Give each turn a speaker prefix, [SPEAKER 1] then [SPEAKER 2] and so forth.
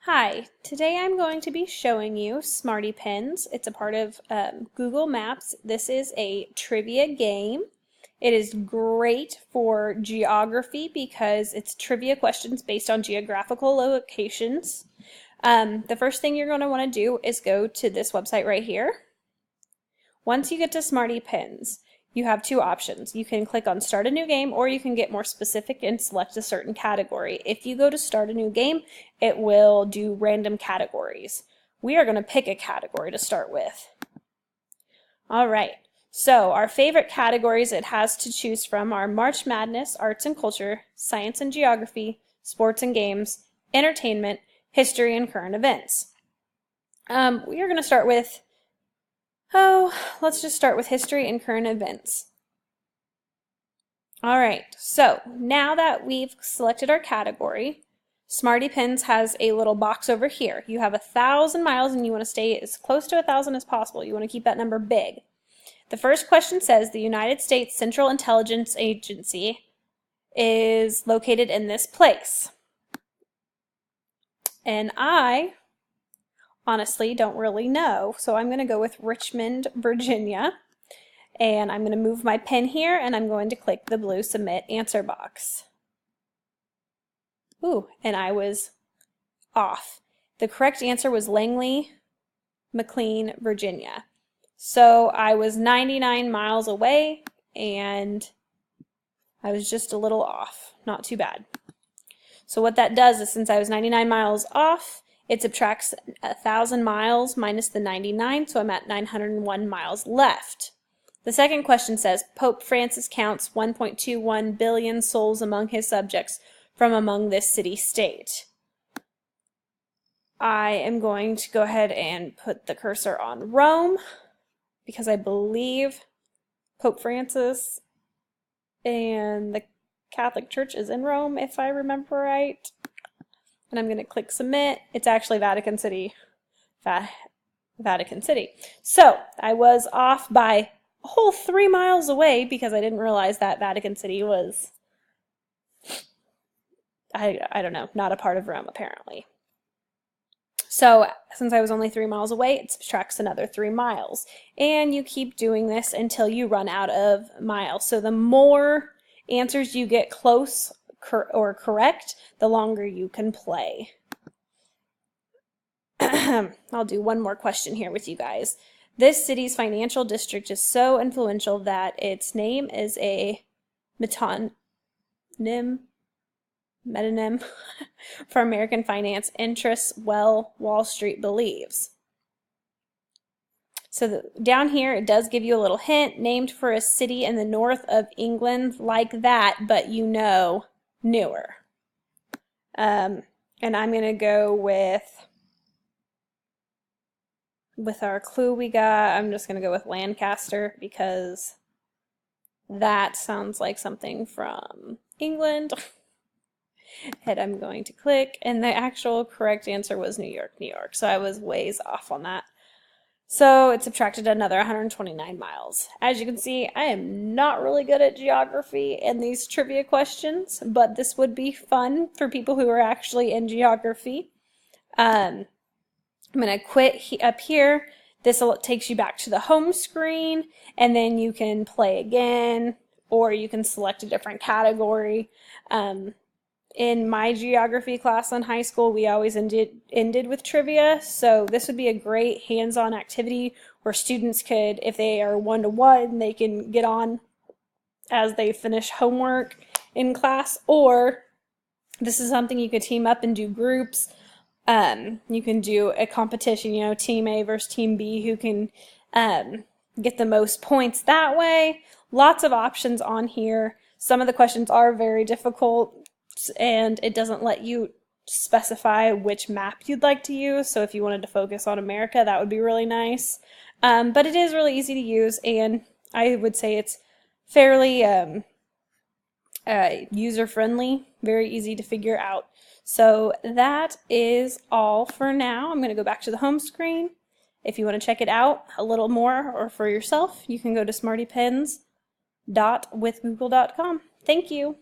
[SPEAKER 1] Hi, today I'm going to be showing you Smarty Pins. It's a part of Google Maps. This is a trivia game. It is great for geography because it's trivia questions based on geographical locations. The first thing you're going to want to do is go to this website right here. Once you get to Smarty Pins, you have two options. You can click on Start a New Game, or you can get more specific and select a certain category. If you go to Start a New Game, it will do random categories. We are going to pick a category to start with. All right, so our favorite categories it has to choose from are March Madness, Arts and Culture, Science and Geography, Sports and Games, Entertainment, History and Current Events. We are going to start with let's just start with history and current events. All right, so now that we've selected our category, Smarty Pins has a little box over here. You have 1,000 miles and you want to stay as close to 1,000 as possible. You want to keep that number big. The first question says the United States Central Intelligence Agency is located in this place. And I honestly don't really know, so I'm going to go with Richmond, Virginia, and I'm going to move my pen here and I'm going to click the blue Submit Answer box. Ooh, and I was off. The correct answer was Langley, McLean, Virginia. So I was 99 miles away and I was just a little off. Not too bad. So what that does is, since I was 99 miles off, it subtracts 1,000 miles minus the 99, so I'm at 901 miles left. The second question says, Pope Francis counts 1.21 billion souls among his subjects from among this city-state. I am going to go ahead and put the cursor on Rome, because I believe Pope Francis and the Catholic Church is in Rome, if I remember right. And I'm going to click Submit. It's actually Vatican City. Vatican City. So I was off by a whole 3 miles away because I didn't realize that Vatican City was, I don't know, not a part of Rome apparently. So since I was only 3 miles away, it subtracts another 3 miles. And you keep doing this until you run out of miles. So the more answers you get close or correct, the longer you can play. I'll do one more question here with you guys. This city's financial district is so influential that its name is a metonym for American finance interests, Wall Street believes. So down here it does give you a little hint, named for a city in the north of England, like that, but you know, newer. And I'm going to go with our clue we got, I'm just going to go with Lancaster because that sounds like something from England. And I'm going to click, and the actual correct answer was New York, New York. So I was ways off on that. So it subtracted another 129 miles. As you can see, I am not really good at geography and these trivia questions, but this would be fun for people who are actually in geography. I'm going to quit up here. This takes you back to the home screen, and then you can play again, or you can select a different category. In my geography class in high school, we always ended with trivia, so this would be a great hands-on activity where students could, if they are one-to-one, they can get on as they finish homework in class, or this is something you could team up and do groups. You can do a competition, you know, Team A versus Team B, who can get the most points that way. Lots of options on here. Some of the questions are very difficult, and it doesn't let you specify which map you'd like to use. So if you wanted to focus on America, that would be really nice. But it is really easy to use, and I would say it's fairly user-friendly, very easy to figure out. So that is all for now. I'm going to go back to the home screen. If you want to check it out a little more or for yourself, you can go to smartypins.withgoogle.com. Thank you.